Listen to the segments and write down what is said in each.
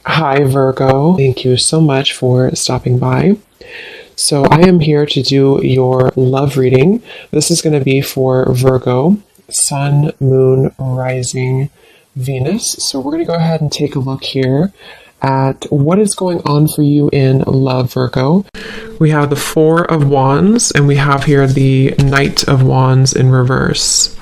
Hi, Virgo. Thank you so much for stopping by. So, I am here to do your love reading. This is going to be for Virgo, Sun, Moon, Rising, Venus. So, we're going to go ahead and take a look here at what is going on for you in love, Virgo. We have the Four of Wands, and we have here the Knight of Wands in reverse.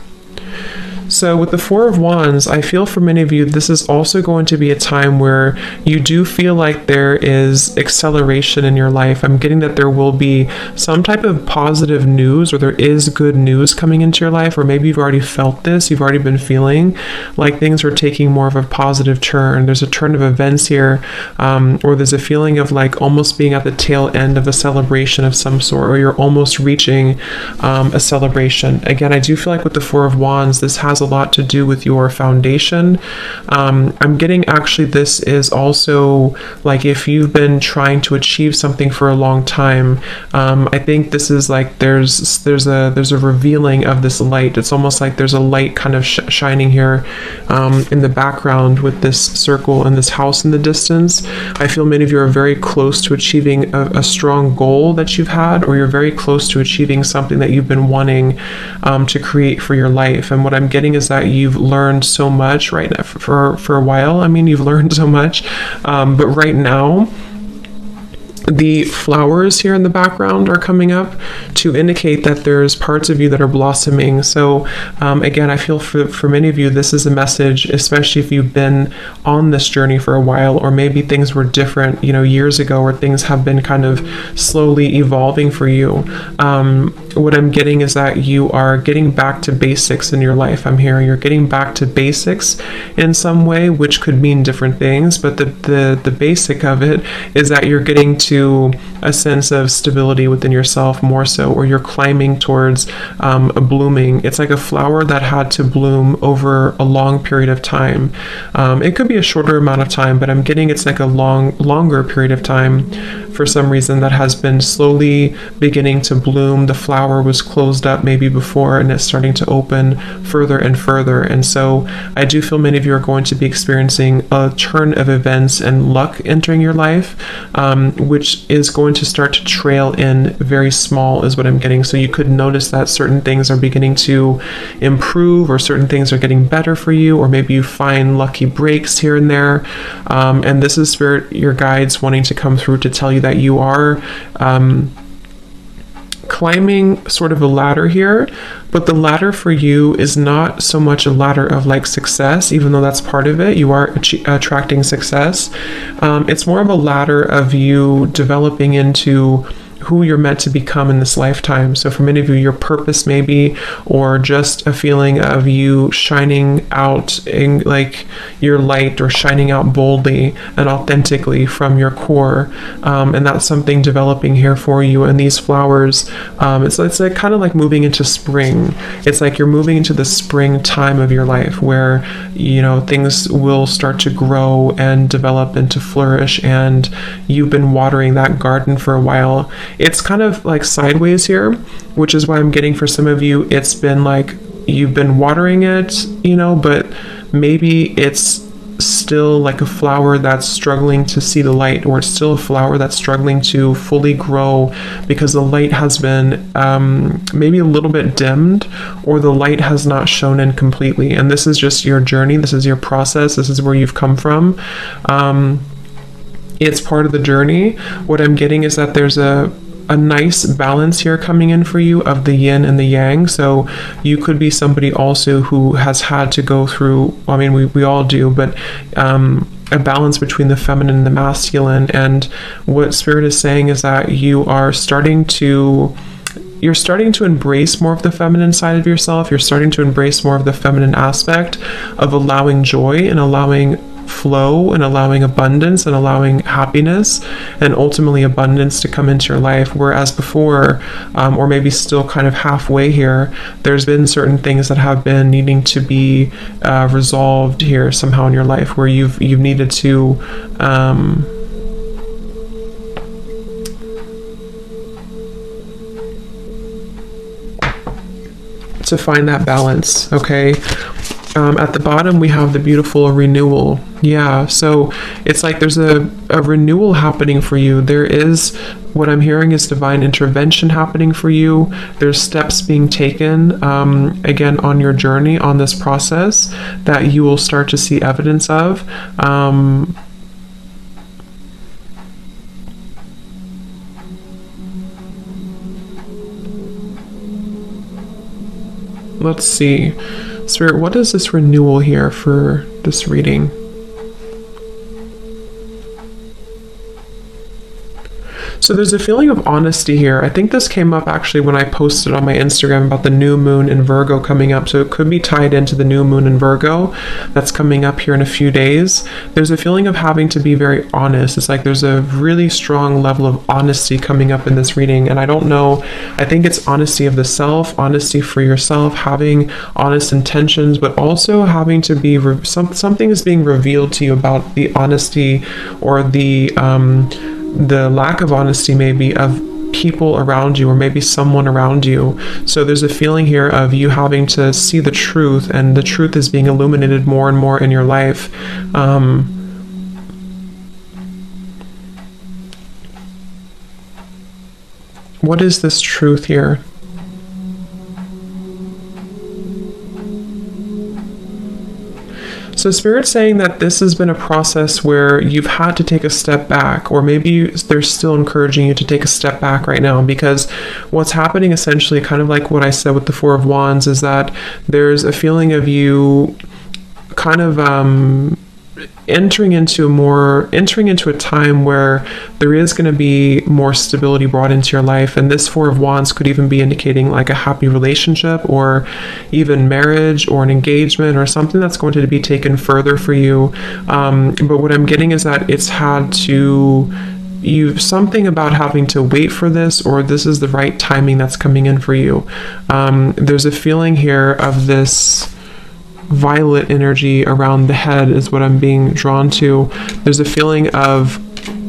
So with the Four of Wands, I feel for many of you, this is also going to be a time where you do feel like there is acceleration in your life. I'm getting that there will be some type of positive news, or there is good news coming into your life, or maybe you've already felt this, you've already been feeling like things are taking more of a positive turn. There's a turn of events here, or there's a feeling of like almost being at the tail end of a celebration of some sort, or you're almost reaching a celebration. Again, I do feel like with the Four of Wands, this has a lot to do with your foundation. I'm getting actually this is also like if you've been trying to achieve something for a long time. I think this is like there's a revealing of this light. It's almost like there's a light kind of shining here in the background with this circle and this house in the distance. I feel many of you are very close to achieving a strong goal that you've had, or you're very close to achieving something that you've been wanting to create for your life. And what I'm getting is that you've learned so much right now for a while. I mean, you've learned so much, but right now the flowers here in the background are coming up to indicate that there's parts of you that are blossoming. So again, I feel for many of you, this is a message, especially if you've been on this journey for a while, or maybe things were different, years ago, or things have been kind of slowly evolving for you. What I'm getting is that you are getting back to basics in your life. I'm hearing you're getting back to basics in some way, which could mean different things, but the basic of it is that you're getting to a sense of stability within yourself more so, or you're climbing towards a blooming. It's like a flower that had to bloom over a long period of time. It could be a shorter amount of time, but I'm getting it's like a longer period of time for some reason that has been slowly beginning to bloom. The flower was closed up maybe before, and it's starting to open further and further. And so I do feel many of you are going to be experiencing a turn of events and luck entering your life, which is going to start to trail in very small is what I'm getting. So you could notice that certain things are beginning to improve, or certain things are getting better for you, or maybe you find lucky breaks here and there. And this is Spirit, your guides wanting to come through to tell you that you are climbing sort of a ladder here, but the ladder for you is not so much a ladder of like success, even though that's part of it. You are attracting success. It's more of a ladder of you developing into who you're meant to become in this lifetime. So for many of you, your purpose maybe, or just a feeling of you shining out in like your light, or shining out boldly and authentically from your core. And that's something developing here for you. And these flowers, it's like kind of like moving into spring. It's like you're moving into the spring time of your life where, things will start to grow and develop and to flourish. And you've been watering that garden for a while. It's kind of like sideways here, which is why I'm getting for some of you, it's been like you've been watering it, but maybe it's still like a flower that's struggling to see the light, or it's still a flower that's struggling to fully grow because the light has been maybe a little bit dimmed, or the light has not shone in completely. And this is just your journey. This is your process. This is where you've come from. It's part of the journey. What I'm getting is that there's a nice balance here coming in for you of the yin and the yang. So you could be somebody also who has had to go through, I mean, we all do, but a balance between the feminine and the masculine. And what Spirit is saying is that you're starting to embrace more of the feminine side of yourself. You're starting to embrace more of the feminine aspect of allowing joy and allowing flow and allowing abundance and allowing happiness and ultimately abundance to come into your life. Whereas before, or maybe still kind of halfway here, there's been certain things that have been needing to be resolved here somehow in your life, where you've needed to find that balance. Okay. At the bottom, we have the beautiful renewal. Yeah, so it's like there's a renewal happening for you. There is, what I'm hearing is divine intervention happening for you. There's steps being taken, again, on your journey, on this process, that you will start to see evidence of. Let's see. Spirit, what is this renewal here for this reading? So there's a feeling of honesty here. I think this came up actually when I posted on my Instagram about the new moon in Virgo coming up. So it could be tied into the new moon in Virgo that's coming up here in a few days. There's a feeling of having to be very honest. It's like there's a really strong level of honesty coming up in this reading. And I don't know, I think it's honesty of the self, honesty for yourself, having honest intentions, but also having to be, something is being revealed to you about the honesty or the lack of honesty maybe of people around you, or maybe someone around you. So there's a feeling here of you having to see the truth, and the truth is being illuminated more and more in your life. What is this truth here? So Spirit's saying that this has been a process where you've had to take a step back, or maybe they're still encouraging you to take a step back right now, because what's happening essentially, kind of like what I said with the Four of Wands, is that there's a feeling of you kind of entering into a time where there is going to be more stability brought into your life. And this Four of Wands could even be indicating like a happy relationship, or even marriage, or an engagement, or something that's going to be taken further for you. But what I'm getting is that it's had to, you've something about having to wait for this, or this is the right timing that's coming in for you. There's a feeling here of this violet energy around the head is what I'm being drawn to. There's a feeling of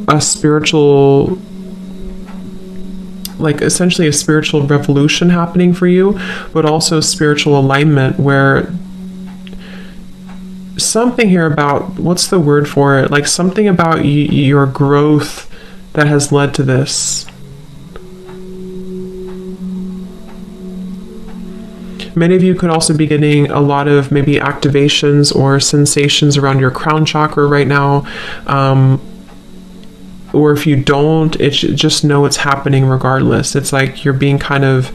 a spiritual, like essentially a spiritual revolution happening for you, but also spiritual alignment, where something here about, what's the word for it? Like something about your growth that has led to this. Many of you could also be getting a lot of maybe activations or sensations around your crown chakra right now. Or if you don't, just know it's happening regardless. It's like you're being kind of,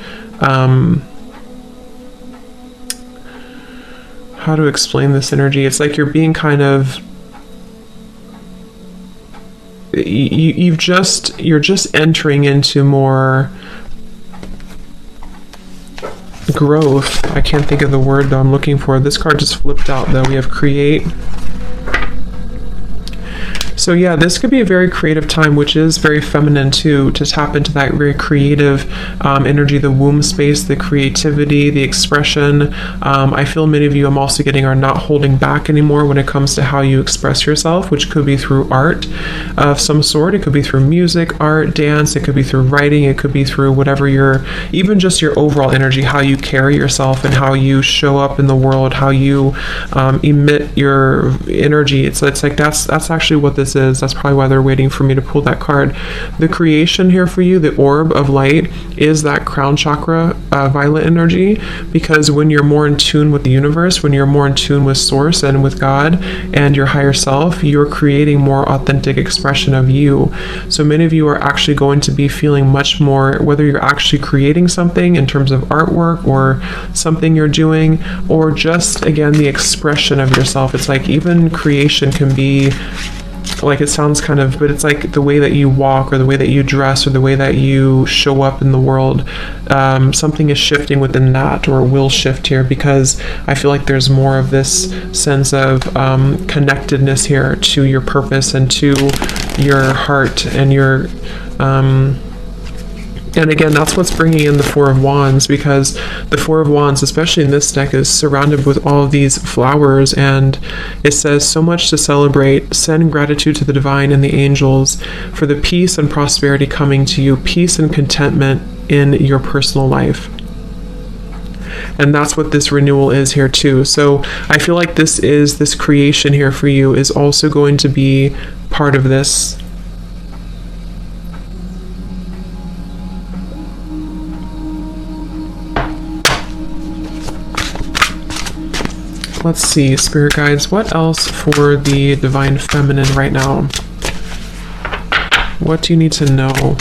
how to explain this energy? It's like you're being kind of, you're just entering into more growth. I can't think of the word though I'm looking for. This card just flipped out though. We have create. So yeah, this could be a very creative time, which is very feminine too, to tap into that very creative energy, the womb space, the creativity, the expression. I feel many of you, I'm also getting, are not holding back anymore when it comes to how you express yourself, which could be through art of some sort. It could be through music, art, dance. It could be through writing. It could be through whatever even just your overall energy, how you carry yourself and how you show up in the world, how you emit your energy. It's like that's actually what this is. That's probably why they're waiting for me to pull that card. The creation here for you, the orb of light, is that crown chakra violet energy, because when you're more in tune with the universe, when you're more in tune with source and with God and your higher self, you're creating more authentic expression of you. So many of you are actually going to be feeling much more, whether you're actually creating something in terms of artwork or something you're doing, or just again the expression of yourself. It's like even creation can be like, it sounds kind of, but it's like the way that you walk, or the way that you dress, or the way that you show up in the world. Something is shifting within that, or will shift here, because I feel like there's more of this sense of connectedness here to your purpose and to your heart and your and again, that's what's bringing in the Four of Wands, because the Four of Wands, especially in this deck, is surrounded with all of these flowers, and it says, so much to celebrate. Send gratitude to the divine and the angels for the peace and prosperity coming to you, peace and contentment in your personal life. And that's what this renewal is here too. So I feel like this creation here for you is also going to be part of this. Let's see, Spirit Guides, what else for the Divine Feminine right now? What do you need to know?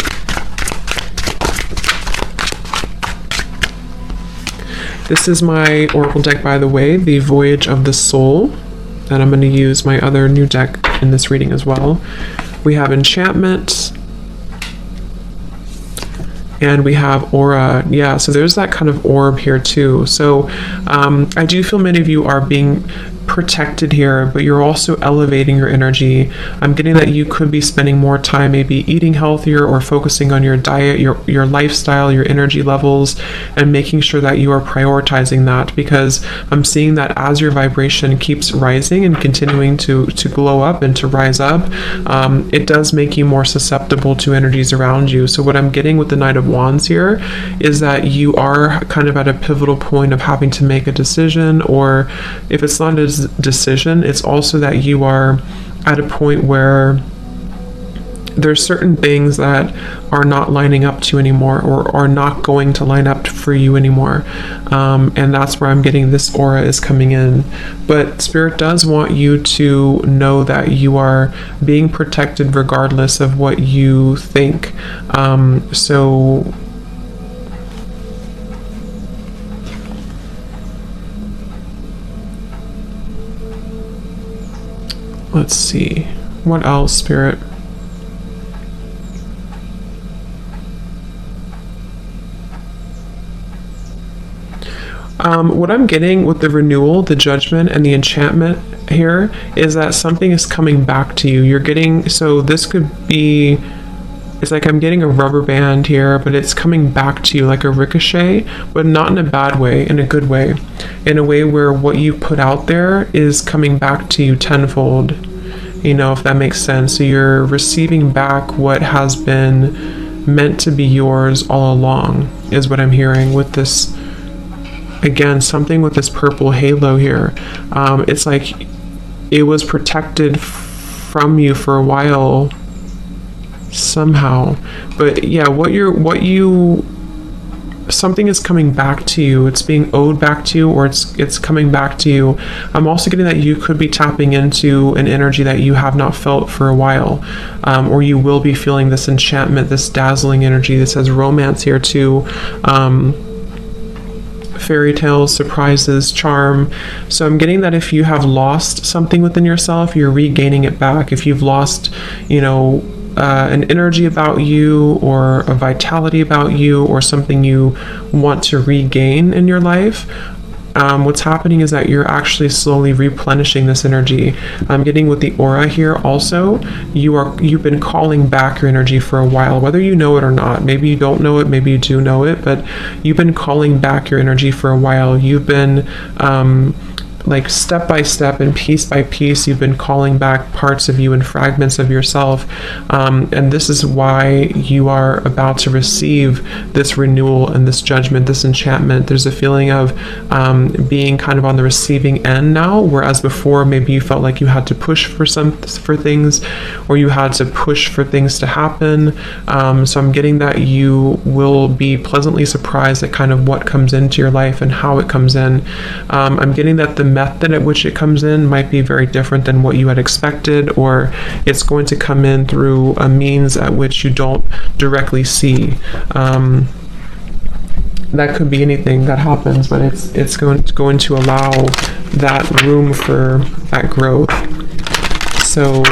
This is my Oracle deck, by the way, the Voyage of the Soul. And I'm going to use my other new deck in this reading as well. We have Enchantment. And we have aura. Yeah, so there's that kind of orb here too. So I do feel many of you are being protected here, but you're also elevating your energy. I'm getting that you could be spending more time maybe eating healthier or focusing on your diet, your lifestyle, your energy levels, and making sure that you are prioritizing that, because I'm seeing that as your vibration keeps rising and continuing to glow up and to rise up, it does make you more susceptible to energies around you. So what I'm getting with the Knight of Wands here is that you are kind of at a pivotal point of having to make a decision, or if it's not a decision, it's also that you are at a point where there's certain things that are not lining up to you anymore, or are not going to line up for you anymore, and that's where I'm getting this aura is coming in. But Spirit does want you to know that you are being protected regardless of what you think. So let's see, what else, Spirit? What I'm getting with the renewal, the judgment, and the enchantment here is that something is coming back to you. You're getting, so this could be, it's like I'm getting a rubber band here, but it's coming back to you like a ricochet, but not in a bad way, in a good way, in a way where what you put out there is coming back to you tenfold, you know, if that makes sense. So you're receiving back what has been meant to be yours all along, is what I'm hearing with this. Again, something with this purple halo here. It's like it was protected from you for a while somehow, but yeah, something is coming back to you. It's being owed back to you, or it's coming back to you. I'm also getting that you could be tapping into an energy that you have not felt for a while, or you will be feeling this enchantment, this dazzling energy. This has romance here too. Fairy tales, surprises, charm. So I'm getting that if you have lost something within yourself, you're regaining it back. If you've lost, you know, an energy about you, or a vitality about you, or something you want to regain in your life, what's happening is that you're actually slowly replenishing this energy. I'm getting with the aura here also, you've been calling back your energy for a while, whether you know it or not. Maybe you don't know it, maybe you do know it, but you've been calling back your energy for a while. You've been like step by step and piece by piece, you've been calling back parts of you and fragments of yourself, and this is why you are about to receive this renewal and this judgment, this enchantment. There's a feeling of being kind of on the receiving end now, whereas before maybe you felt like you had to push for things, or you had to push for things to happen. So I'm getting that you will be pleasantly surprised at kind of what comes into your life and how it comes in. I'm getting that the method at which it comes in might be very different than what you had expected, or it's going to come in through a means at which you don't directly see. That could be anything that happens, but it's going to allow that room for that growth. So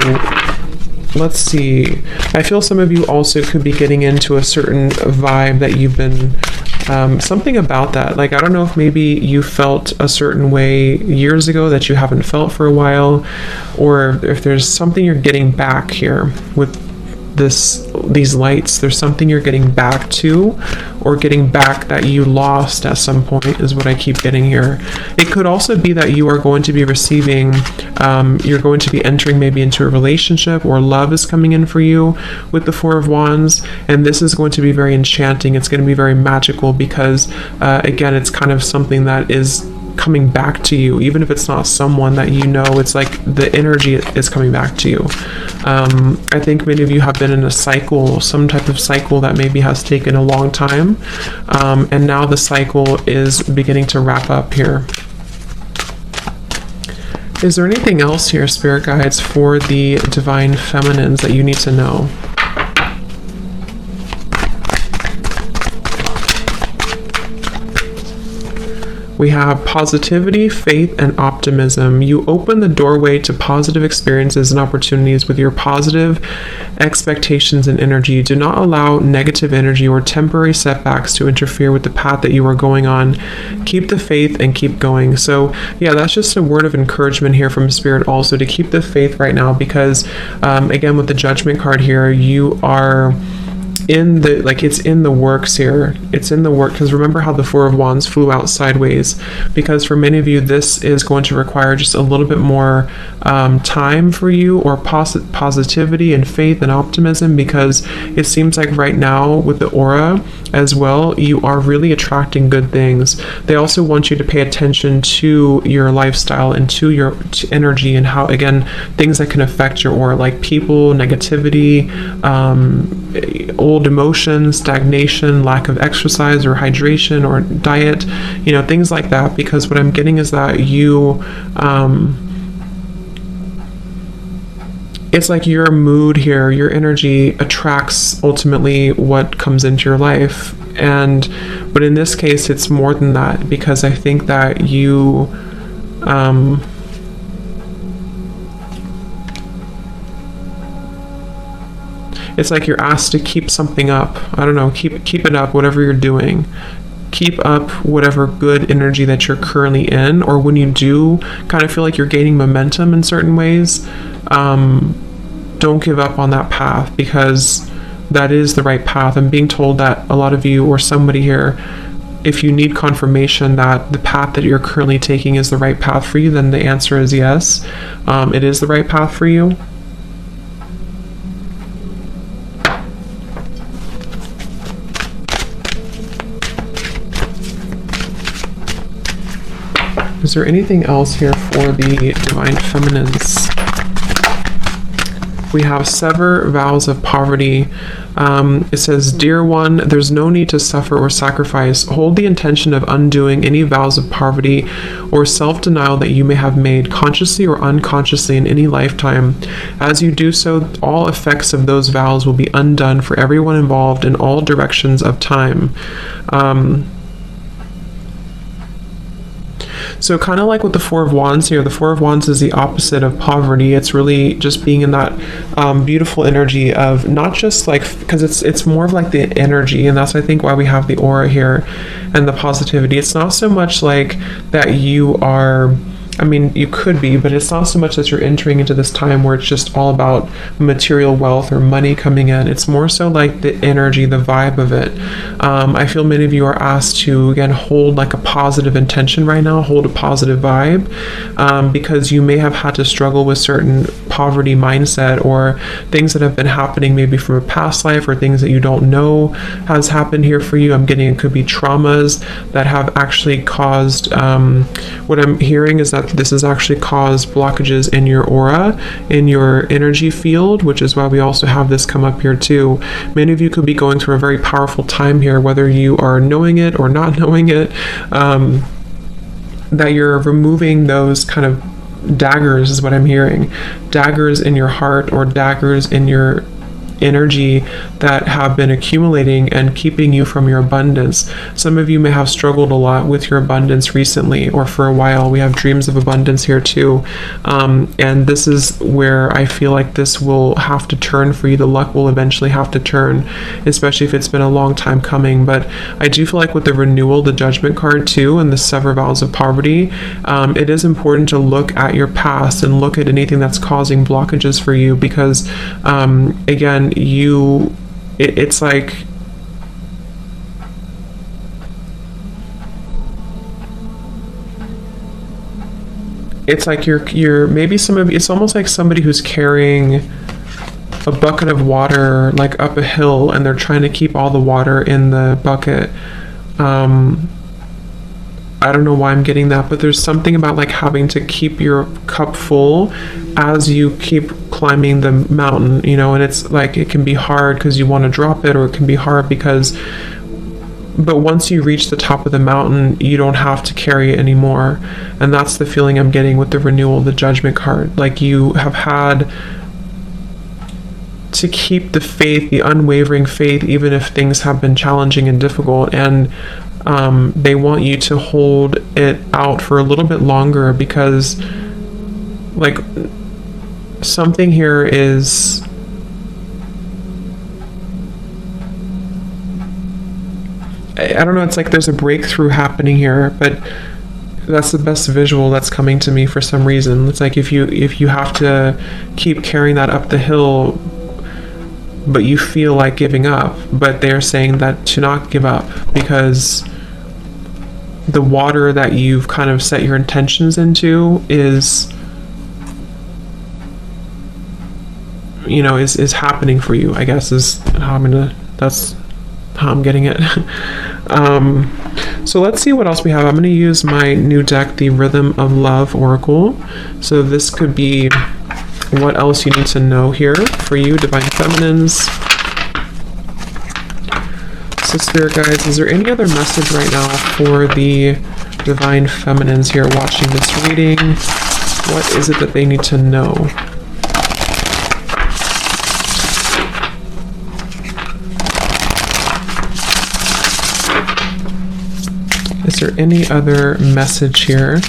let's see. I feel some of you also could be getting into a certain vibe that you've been something about that. Like, I don't know if maybe you felt a certain way years ago that you haven't felt for a while, or if there's something you're getting back here with these lights. There's something you're getting back to, or getting back that you lost at some point, is what I keep getting here. It could also be that you are going to be receiving, you're going to be entering maybe into a relationship, or love is coming in for you with the Four of Wands, and this is going to be very enchanting. It's going to be very magical because again, it's kind of something that is coming back to you. Even if it's not someone that you know, it's like the energy is coming back to you. I think many of you have been in a cycle, some type of cycle that maybe has taken a long time, and now the cycle is beginning to wrap up here. Is there anything else here, Spirit Guides, for the Divine Feminines that you need to know? We have positivity, faith, and optimism. You open the doorway to positive experiences and opportunities with your positive expectations and energy. Do not allow negative energy or temporary setbacks to interfere with the path that you are going on. Keep the faith and keep going. So yeah, that's just a word of encouragement here from Spirit also, to keep the faith right now, because again, with the Judgment card here, you are in the, like, it's in the works here. It's in the work, because remember how the Four of Wands flew out sideways, because for many of you this is going to require just a little bit more time for you, or positivity and faith and optimism, because it seems like right now with the aura as well, you are really attracting good things. They also want you to pay attention to your lifestyle and to your energy, and how, again, things that can affect your aura, like people, negativity, old emotions, stagnation, lack of exercise or hydration or diet, you know, things like that. Because what I'm getting is that you, it's like your mood here, your energy attracts ultimately what comes into your life. But in this case, it's more than that, because I think that you, it's like you're asked to keep something up. I don't know, keep it up, whatever you're doing. Keep up whatever good energy that you're currently in, or when you do kind of feel like you're gaining momentum in certain ways, don't give up on that path, because that is the right path. I'm being told that a lot of you, or somebody here, if you need confirmation that the path that you're currently taking is the right path for you, then the answer is yes. It is the right path for you. Is there anything else here for the Divine Feminines? We have sever vows of poverty. It says, dear one, there's no need to suffer or sacrifice. Hold the intention of undoing any vows of poverty or self-denial that you may have made, consciously or unconsciously, in any lifetime. As you do so, all effects of those vows will be undone for everyone involved in all directions of time. So kind of like with the Four of Wands here, the Four of Wands is the opposite of poverty. It's really just being in that beautiful energy of not just like, because it's more of like the energy, and that's I think why we have the aura here and the positivity. It's not so much like that you are, I mean, you could be, but it's not so much that you're entering into this time where it's just all about material wealth or money coming in. It's more so like the energy, the vibe of it. I feel many of you are asked to, again, hold like a positive intention right now, hold a positive vibe, because you may have had to struggle with certain poverty mindset, or things that have been happening maybe from a past life, or things that you don't know has happened here for you. I'm getting it could be traumas that have actually caused, what I'm hearing is that this has actually caused blockages in your aura, in your energy field, which is why we also have this come up here too. Many of you could be going through a very powerful time here, whether you are knowing it or not knowing it, that you're removing those kind of daggers, is what I'm hearing. Daggers in your heart, or daggers in your energy that have been accumulating and keeping you from your abundance. Some of you may have struggled a lot with your abundance recently, or for a while. We have dreams of abundance here too, and this is where I feel like this will have to turn for you. The luck will eventually have to turn, especially if it's been a long time coming. But I do feel like with the renewal, the Judgment card too, and the sever vows of poverty, it is important to look at your past and look at anything that's causing blockages for you, because again, and it's like you're maybe it's almost like somebody who's carrying a bucket of water like up a hill, and they're trying to keep all the water in the bucket. I don't know why I'm getting that, but there's something about like having to keep your cup full as you keep climbing the mountain, and it's like it can be hard because you want to drop it, or it can be hard but once you reach the top of the mountain, you don't have to carry it anymore. And that's the feeling I'm getting with the renewal, the Judgment card. Like you have had to keep the faith, the unwavering faith, even if things have been challenging and difficult. And they want you to hold it out for a little bit longer, because like something here is I don't know, it's like there's a breakthrough happening here, but that's the best visual that's coming to me for some reason. It's like if you have to keep carrying that up the hill, but you feel like giving up, but they're saying that to not give up, because the water that you've kind of set your intentions into is happening for you, I guess, that's how I'm getting it. So let's see what else we have. I'm going to use my new deck, the Rhythm of Love Oracle. So this could be what else you need to know here for you, Divine Feminines. So Spirit Guides, is there any other message right now for the Divine Feminines here watching this reading? What is it that they need to know? Is there any other message here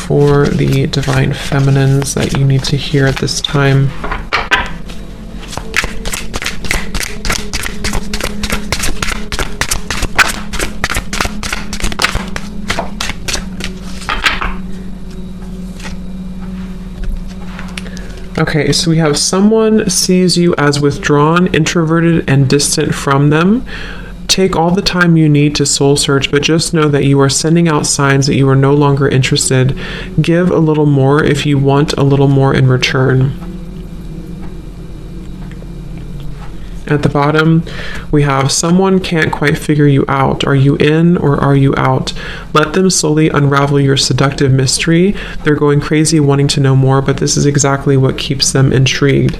for the Divine Feminines that you need to hear at this time? Okay, so we have someone sees you as withdrawn, introverted, and distant from them. Take all the time you need to soul search, but just know that you are sending out signs that you are no longer interested. Give a little more if you want a little more in return. At the bottom, we have someone can't quite figure you out. Are you in or are you out? Let them slowly unravel your seductive mystery. They're going crazy wanting to know more, but this is exactly what keeps them intrigued.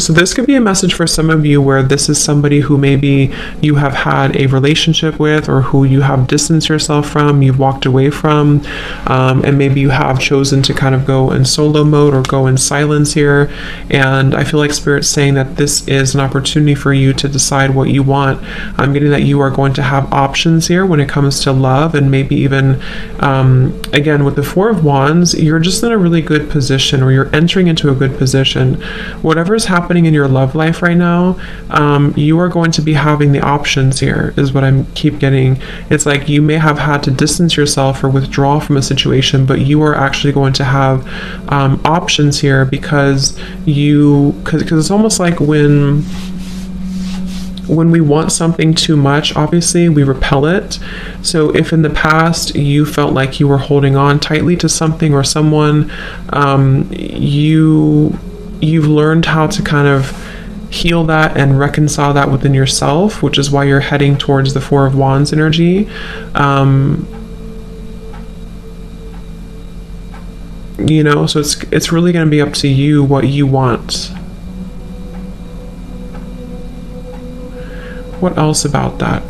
So this could be a message for some of you where this is somebody who maybe you have had a relationship with, or who you have distanced yourself from, you've walked away from, and maybe you have chosen to kind of go in solo mode or go in silence here. And I feel like Spirit's saying that this is an opportunity for you to decide what you want. I'm getting that you are going to have options here when it comes to love, and maybe even again with the Four of Wands, you're just in a really good position, or you're entering into a good position. Whatever's happening in your love life right now, you are going to be having the options here, is what I keep getting. It's like you may have had to distance yourself or withdraw from a situation, but you are actually going to have options here, because it's almost like when we want something too much, obviously we repel it. So if in the past you felt like you were holding on tightly to something or someone, you've learned how to kind of heal that and reconcile that within yourself, which is why you're heading towards the Four of Wands energy. So it's really going to be up to you what you want. What else about that?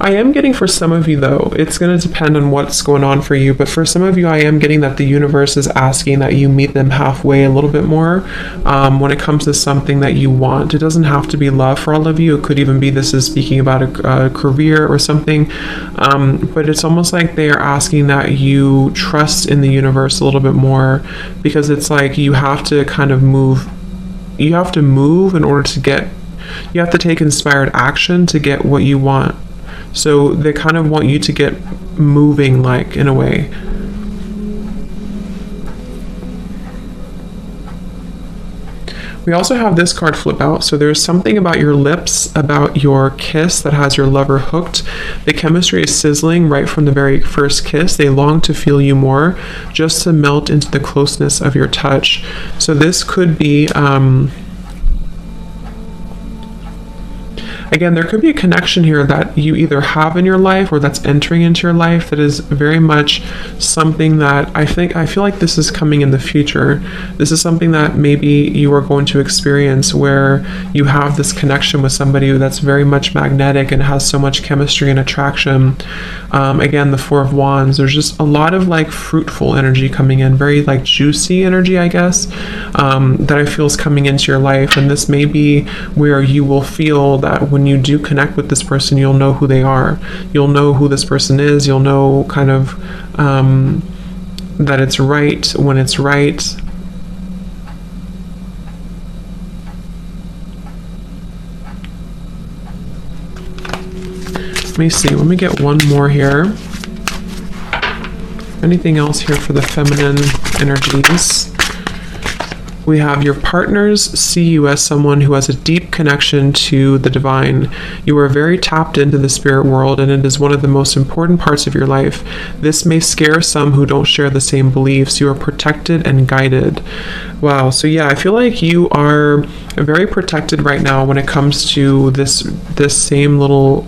I am getting for some of you, though, it's going to depend on what's going on for you, but for some of you, I am getting that the universe is asking that you meet them halfway a little bit more when it comes to something that you want. It doesn't have to be love for all of you. It could even be this is speaking about a career or something, but it's almost like they are asking that you trust in the universe a little bit more, because it's like you have to kind of move. You have to move in order to get, you have to take inspired action to get what you want. So they kind of want you to get moving, like, in a way. We also have this card flip out. So there's something about your lips, about your kiss that has your lover hooked. The chemistry is sizzling right from the very first kiss. They long to feel you more, just to melt into the closeness of your touch. So this could be, again, there could be a connection here that you either have in your life or that's entering into your life that is very much something that I feel like this is coming in the future. This is something that maybe you are going to experience, where you have this connection with somebody that's very much magnetic and has so much chemistry and attraction. Again, the Four of Wands, there's just a lot of like fruitful energy coming in, very like juicy energy, I guess, that I feel is coming into your life. And this may be where you will feel that when you do connect with this person, you'll know who they are. You'll know who this person is. You'll know kind of that it's right when it's right. Let me see. Let me get one more here. Anything else here for the feminine energies? We have your partners see you as someone who has a deep connection to the divine. You are very tapped into the spirit world, and it is one of the most important parts of your life. This may scare some who don't share the same beliefs. You are protected and guided. Wow. So yeah, I feel like you are very protected right now when it comes to this same little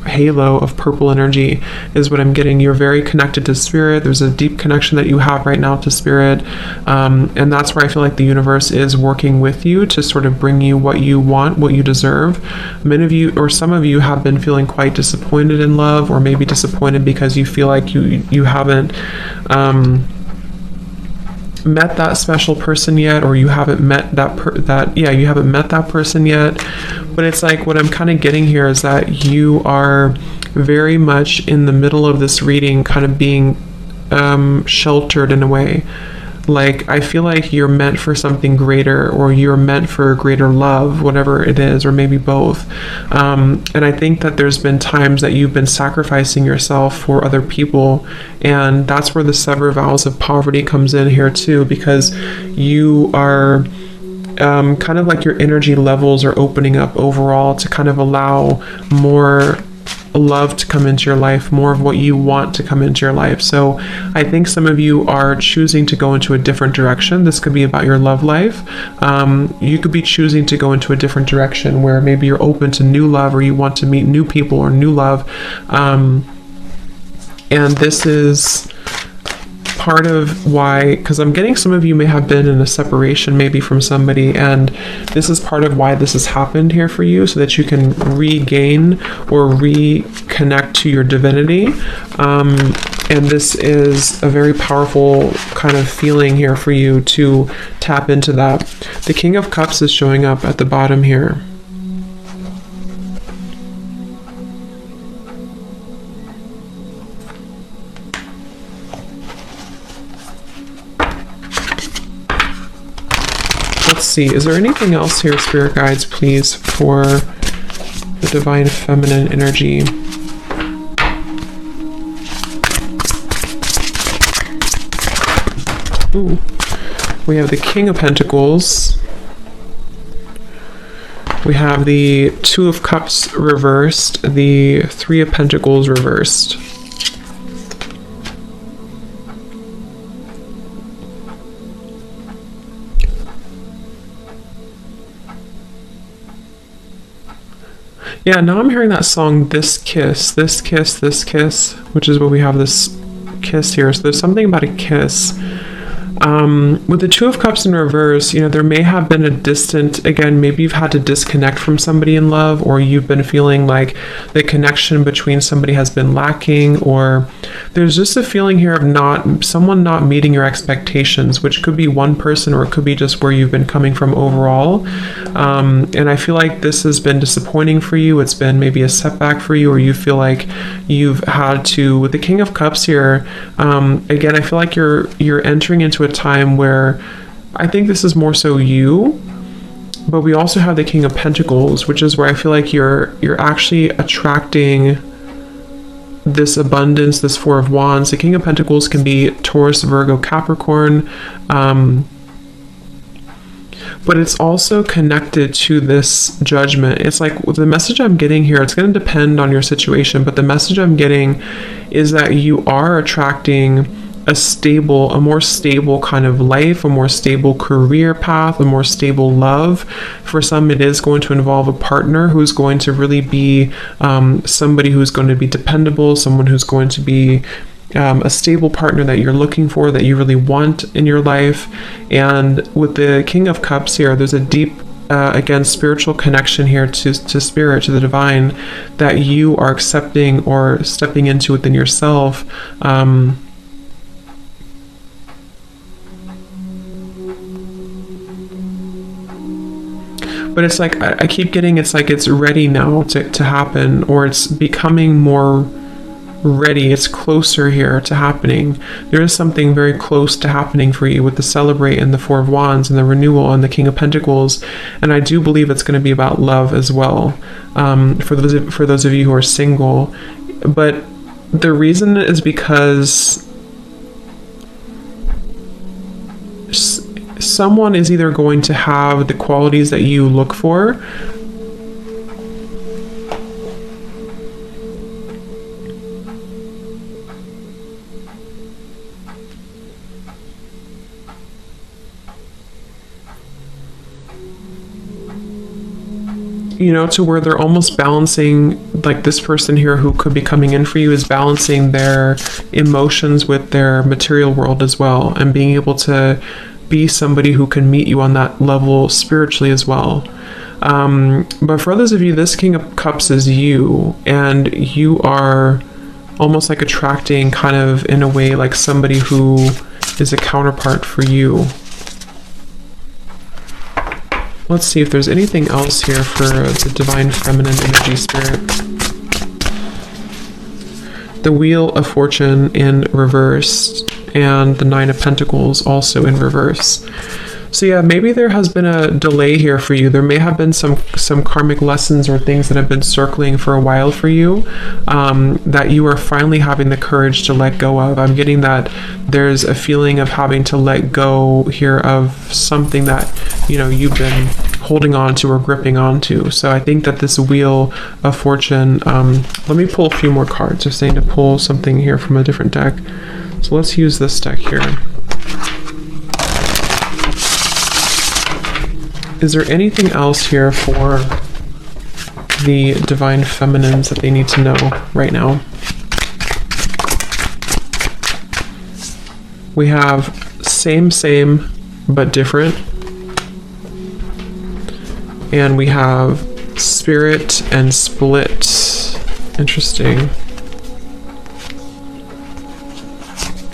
halo of purple energy is what I'm getting. You're very connected to spirit. There's a deep connection that you have right now to spirit, and that's where I feel like the universe is working with you to sort of bring you what you want, what you deserve. Many of you, or some of you, have been feeling quite disappointed in love, or maybe disappointed because you feel like you haven't met that special person yet, or you haven't met you haven't met that person yet. But it's like, what I'm kind of getting here is that you are very much in the middle of this reading, kind of being sheltered in a way. Like, I feel like you're meant for something greater, or you're meant for greater love, whatever it is, or maybe both. And I think that there's been times that you've been sacrificing yourself for other people, and that's where the sever vows of poverty comes in here too, because you are kind of like your energy levels are opening up overall to kind of allow more love to come into your life, more of what you want to come into your life. So I think some of you are choosing to go into a different direction. This could be about your love life. You could be choosing to go into a different direction where maybe you're open to new love, or you want to meet new people or new love. And this is part of why, because I'm getting some of you may have been in a separation maybe from somebody, and this is part of why this has happened here for you, so that you can regain or reconnect to your divinity. And this is a very powerful kind of feeling here for you to tap into that. The King of Cups is showing up at the bottom here. Let's see, is there anything else here, Spirit Guides, please, for the Divine Feminine energy? Ooh. We have the King of Pentacles. We have the Two of Cups reversed, the Three of Pentacles reversed. Yeah, now I'm hearing that song, This Kiss, This Kiss, This Kiss, which is what we have, this kiss here. So there's something about a kiss. With the Two of Cups in reverse, you know, there may have been a distant, again, maybe you've had to disconnect from somebody in love, or you've been feeling like the connection between somebody has been lacking, or there's just a feeling here of someone not meeting your expectations, which could be one person, or it could be just where you've been coming from overall. And I feel like this has been disappointing for you. It's been maybe a setback for you, or you feel like you've had to, with the King of Cups here, again, I feel like you're entering into a time where I think this is more so you, but we also have the King of Pentacles, which is where I feel like you're actually attracting this abundance, this Four of Wands. The King of Pentacles can be Taurus, Virgo, Capricorn, but it's also connected to this Judgment. It's like the message I'm getting here, it's going to depend on your situation, but the message I'm getting is that you are attracting a more stable kind of life, a more stable career path, a more stable love. For some, it is going to involve a partner who's going to really be somebody who's going to be dependable, someone who's going to be a stable partner that you're looking for, that you really want in your life. And with the King of Cups here, there's a deep again, spiritual connection here to spirit, to the divine, that you are accepting or stepping into within yourself. But it's like, I keep getting, it's like it's ready now to happen, or it's becoming more ready. It's closer here to happening. There is something very close to happening for you with the Celebrate and the Four of Wands and the Renewal and the King of Pentacles. And I do believe it's going to be about love as well, for those of you who are single. But the reason is because someone is either going to have the qualities that you look for, you know, to where they're almost balancing, like this person here who could be coming in for you is balancing their emotions with their material world as well, and being able to be somebody who can meet you on that level spiritually as well. But for others of you, this King of Cups is you, and you are almost like attracting, kind of in a way, like somebody who is a counterpart for you. Let's see if there's anything else here for the Divine Feminine Energy Spirit. The Wheel of Fortune in reverse, and the Nine of Pentacles also in reverse. So yeah, maybe there has been a delay here for you. There may have been some karmic lessons or things that have been circling for a while for you, that you are finally having the courage to let go of. I'm getting that there's a feeling of having to let go here of something that, you know, you've been holding on to or gripping onto. So I think that this Wheel of Fortune, let me pull a few more cards. They're saying to pull something here from a different deck. So let's use this deck here. Is there anything else here for the Divine Feminines that they need to know right now? We have same, but different. And we have Spirit and Split. Interesting.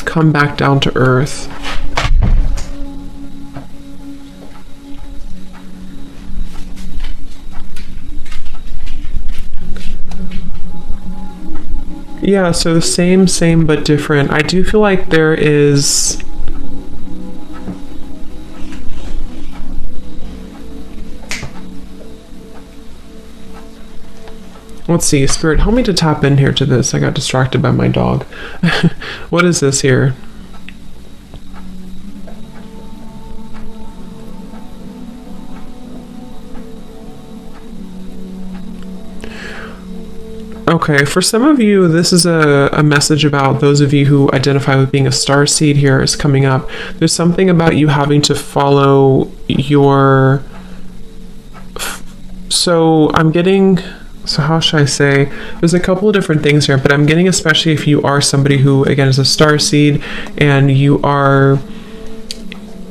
Come back down to earth. Yeah, so the same but different. I do feel like there is let's see, Spirit, help me to tap in here to this. I got distracted by my dog. What is this here? Okay, for some of you, this is a message about those of you who identify with being a starseed here is coming up. There's something about you having to follow your... So I'm getting... So how should I say? There's a couple of different things here, but I'm getting, especially if you are somebody who, again, is a starseed, and you are...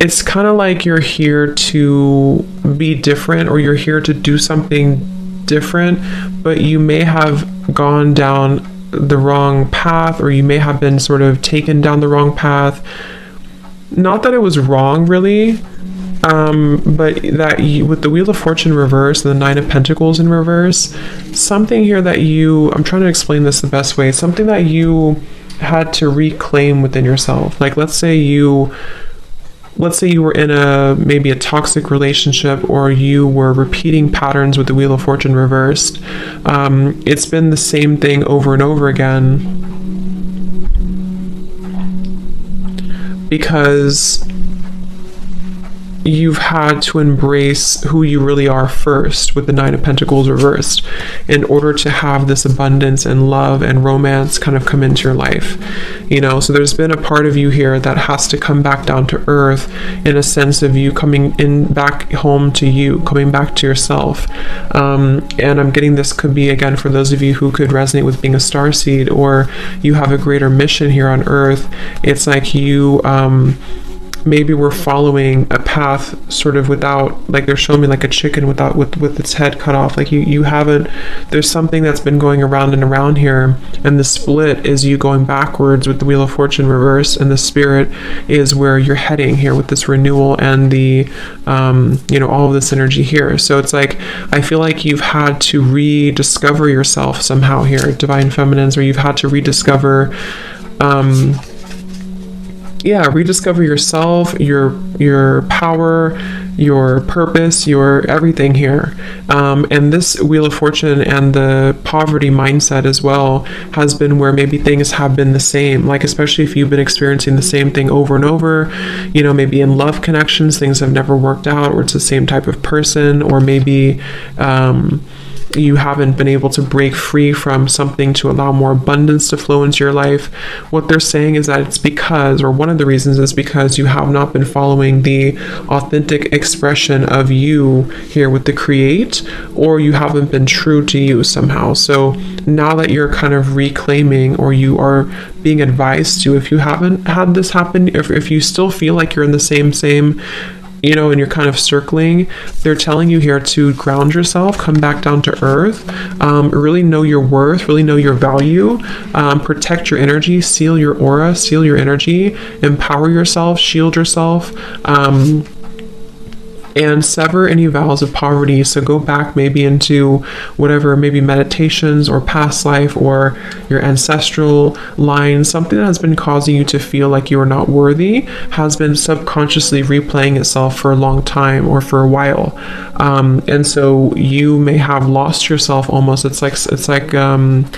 It's kind of like you're here to be different, or you're here to do something different, but you may have gone down the wrong path, or you may have been sort of taken down the wrong path. Not that it was wrong, really, but that you, with the Wheel of Fortune reverse and the Nine of Pentacles in reverse, something here that you, I'm trying to explain this the best way, something that you had to reclaim within yourself. Like, let's say you let's say you were in maybe a toxic relationship, or you were repeating patterns with the Wheel of Fortune reversed. It's been the same thing over and over again because you've had to embrace who you really are first with the Nine of Pentacles reversed in order to have this abundance and love and romance kind of come into your life. So there's been a part of you here that has to come back down to earth, in a sense of you coming in back home to you, coming back to yourself. And I'm getting this could be, again, for those of you who could resonate with being a starseed, or you have a greater mission here on earth. It's like you maybe we're following a path sort of without, like they're showing me like a chicken with its head cut off. Like you haven't, there's something that's been going around and around here, and the split is you going backwards with the Wheel of Fortune reversed, and the Spirit is where you're heading here with this renewal and the all of this energy here. So it's like, I feel like you've had to rediscover yourself somehow here, Divine Feminines, where you've had to rediscover rediscover yourself, your power, your purpose, your everything here. And this Wheel of Fortune and the poverty mindset as well has been where maybe things have been the same, like especially if you've been experiencing the same thing over and over, maybe in love connections, things have never worked out, or it's the same type of person, or maybe you haven't been able to break free from something to allow more abundance to flow into your life. What they're saying is that it's because, or one of the reasons is because you have not been following the authentic expression of you here with the create, or you haven't been true to you somehow. So now that you're kind of reclaiming, or you are being advised to, if you haven't had this happen, if you still feel like you're in the same and you're kind of circling, they're telling you here to ground yourself, come back down to earth, really know your worth, really know your value, protect your energy, seal your aura, seal your energy, empower yourself, shield yourself, and sever any vows of poverty. So go back maybe into whatever, maybe meditations or past life or your ancestral line, something that has been causing you to feel like you are not worthy, has been subconsciously replaying itself for a long time or for a while. And so you may have lost yourself almost. It's like an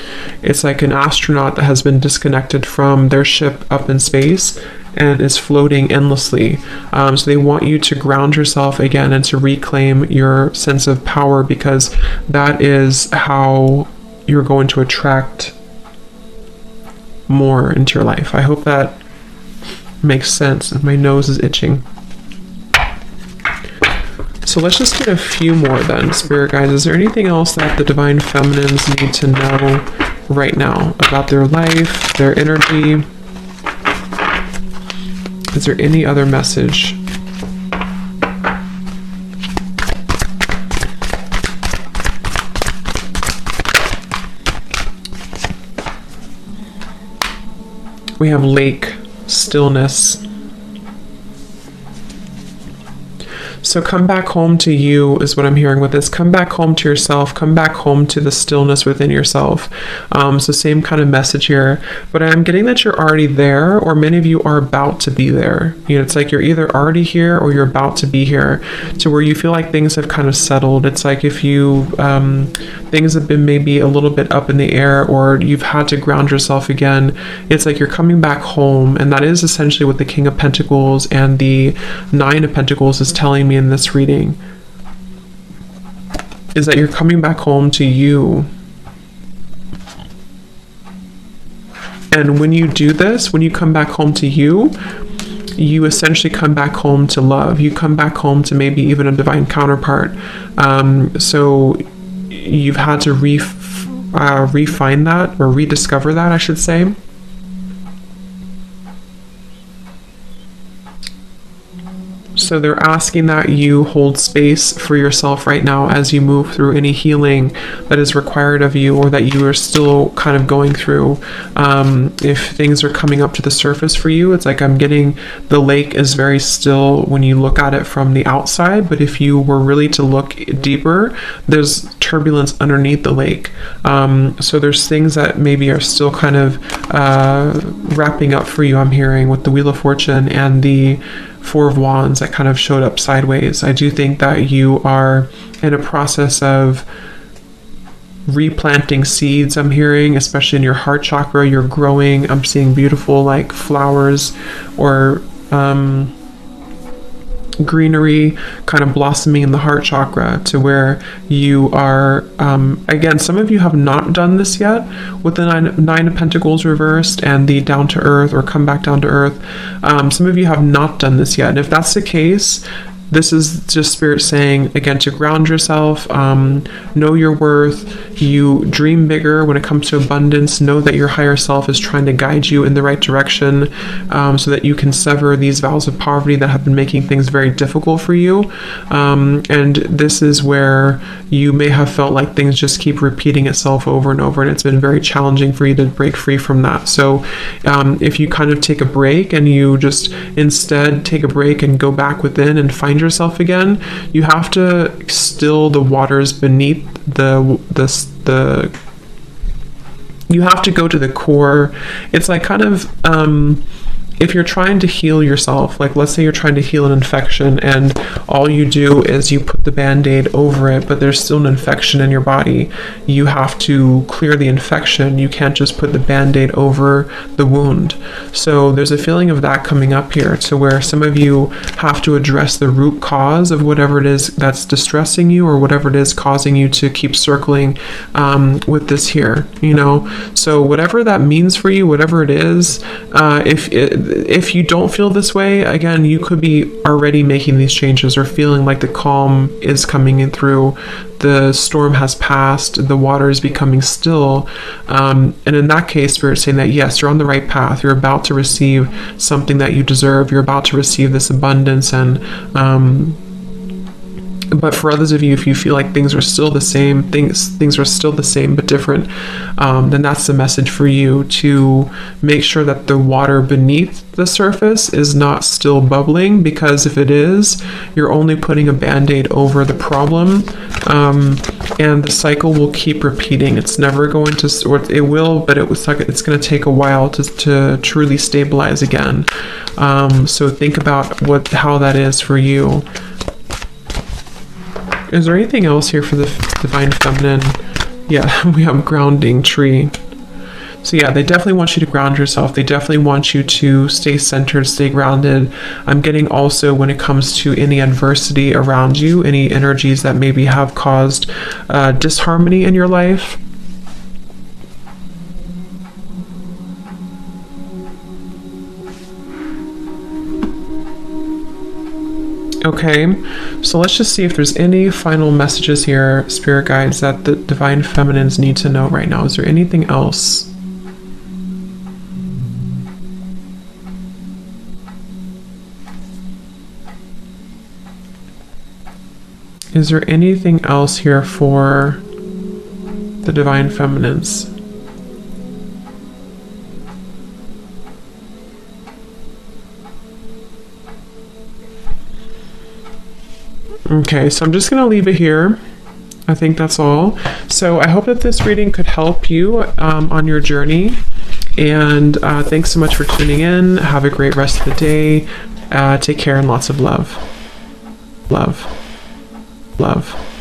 astronaut that has been disconnected from their ship up in space and is floating endlessly. So they want you to ground yourself again and to reclaim your sense of power, because that is how you're going to attract more into your life. I hope that makes sense. My nose is itching. So let's just get a few more then, Spirit guides. Is there anything else that the Divine Feminines need to know right now about their life, their energy? Is there any other message? We have lake, stillness. So come back home to you is what I'm hearing with this. Come back home to yourself. Come back home to the stillness within yourself. So same kind of message here. But I'm getting that you're already there, or many of you are about to be there. It's like you're either already here or you're about to be here, to where you feel like things have kind of settled. It's like if you things have been maybe a little bit up in the air, or you've had to ground yourself again. It's like you're coming back home, and that is essentially what the King of Pentacles and the Nine of Pentacles is telling me in this reading, is that you're coming back home to you. And when you do this, when you come back home to you, you essentially come back home to love. You come back home to maybe even a divine counterpart. So you've had to refine that, or rediscover that, I should say. So they're asking that you hold space for yourself right now as you move through any healing that is required of you, or that you are still kind of going through. If things are coming up to the surface for you, it's like I'm getting the lake is very still when you look at it from the outside, but if you were really to look deeper, there's turbulence underneath the lake. So there's things that maybe are still kind of wrapping up for you, I'm hearing, with the Wheel of Fortune and the Four of Wands that kind of showed up sideways. I do think that you are in a process of replanting seeds. I'm hearing, especially in your heart chakra, you're growing. I'm seeing beautiful like flowers or greenery kind of blossoming in the heart chakra, to where you are again, some of you have not done this yet with the nine of Pentacles reversed and the down to earth or come back down to earth. Some of you have not done this yet, and if that's the case, this is just Spirit saying, again, to ground yourself, know your worth, you dream bigger when it comes to abundance, know that your higher self is trying to guide you in the right direction, so that you can sever these vows of poverty that have been making things very difficult for you. And this is where you may have felt like things just keep repeating itself over and over, and it's been very challenging for you to break free from that. So if you kind of take a break and you just instead take a break and go back within and find yourself again, you have to still the waters beneath you have to go to the core. It's like kind of if you're trying to heal yourself, like let's say you're trying to heal an infection and all you do is you put the band-aid over it, but there's still an infection in your body. You have to clear the infection. You can't just put the band-aid over the wound. So there's a feeling of that coming up here, to where some of you have to address the root cause of whatever it is that's distressing you, or whatever it is causing you to keep circling with this here, you know. So whatever that means for you, whatever it is, if you don't feel this way, again, you could be already making these changes or feeling like the calm is coming in through, the storm has passed, the water is becoming still. And in that case, Spirit's saying that yes, you're on the right path. You're about to receive something that you deserve. You're about to receive this abundance. And but for others of you, if you feel like things are still the same, things are still the same but different, then that's the message for you, to make sure that the water beneath the surface is not still bubbling, because if it is, you're only putting a band-aid over the problem, and the cycle will keep repeating. It's never going to, or it will, but it's going to take a while to truly stabilize again. So think about how that is for you. Is there anything else here for the Divine Feminine? Yeah, we have grounding tree. So yeah, they definitely want you to ground yourself. They definitely want you to stay centered, stay grounded. I'm getting also, when it comes to any adversity around you, any energies that maybe have caused disharmony in your life. Okay, so let's just see if there's any final messages here, Spirit guides, that the Divine Feminines need to know right now. Is there anything else? Is there anything else here for the Divine Feminines? Okay, so I'm just going to leave it here. I think that's all. So I hope that this reading could help you on your journey. And thanks so much for tuning in. Have a great rest of the day. Take care and lots of love. Love. Love.